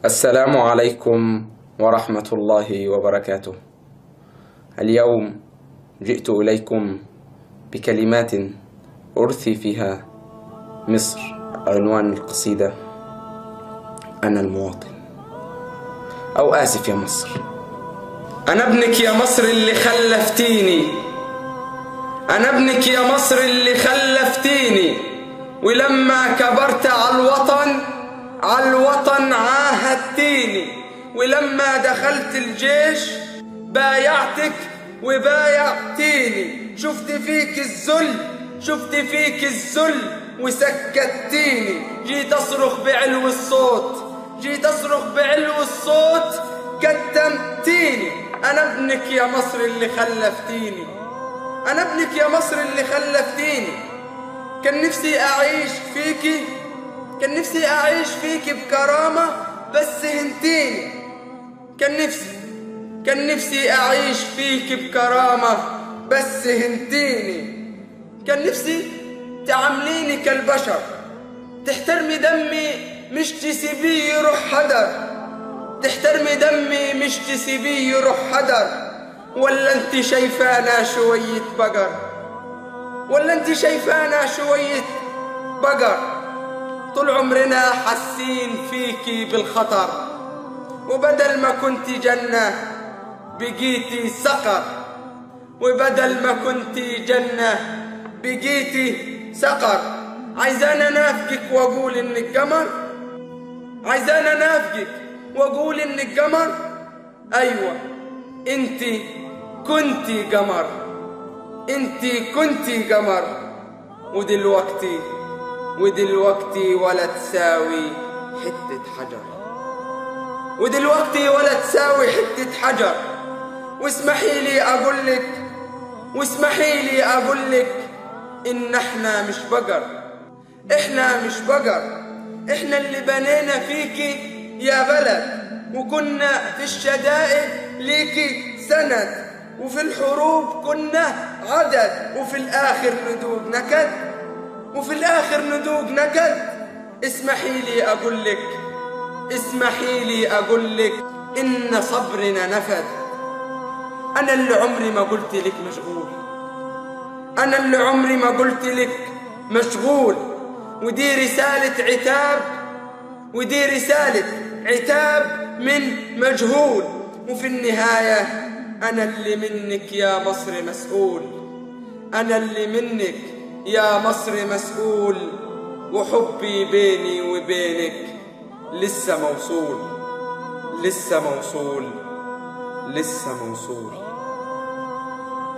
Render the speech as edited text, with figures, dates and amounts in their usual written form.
السلام عليكم ورحمة الله وبركاته. اليوم جئت إليكم بكلمات أرثي فيها مصر. عنوان القصيدة: أنا المواطن، أو آسف يا مصر. أنا ابنك يا مصر اللي خلفتيني، أنا ابنك يا مصر اللي خلفتيني، ولما كبرت على الوطن عاهدتيني، ولما دخلت الجيش بايعتك وبايعتيني. شفت فيك الذل وسكتيني. جيت أصرخ بعلو الصوت كتمتيني. أنا ابنك يا مصر اللي خلفتيني، أنا ابنك يا مصر اللي خلفتيني. كان نفسي أعيش فيكي بكرامة بس هنتيني. كان نفسي أعيش فيكي بكرامة بس هنتيني. كان نفسي تعامليني كالبشر، تحترمي دمي مش تسيبيه يروح هدر، تحترمي دمي مش تسيبيه يروح هدر. ولا انت شايفانا شوية بقر، ولا انت شايفانا شوية بقر؟ طول عمرنا حاسين فيكي بالخطر، وبدل ما كنتي جنة بقيتي سقر، وبدل ما كنتي جنة بقيتي سقر. عايزانا نافقك واقول انك قمر، عايزانا نافقك واقول انك قمر. ايوه انتي كنتي قمر، انتي كنتي قمر. ودلوقتي ولا تساوي حتة حجر، ودلوقتي ولا تساوي حتة حجر. واسمحي لي أقولك إن احنا مش بقر، احنا مش بقر. احنا اللي بنينا فيكي يا بلد، وكنا في الشدائد ليكي سند، وفي الحروب كنا عدد، وفي الآخر ندوق نكد. اسمحي لي أقولك إن صبرنا نفد. أنا اللي عمري ما قلت لك مشغول، أنا اللي عمري ما قلت لك مشغول. ودي رسالة عتاب من مجهول. وفي النهاية أنا اللي منك يا مصر مسؤول، أنا اللي منك يا مصر مسؤول. وحبي بيني وبينك لسه موصول، لسه موصول، لسه موصول.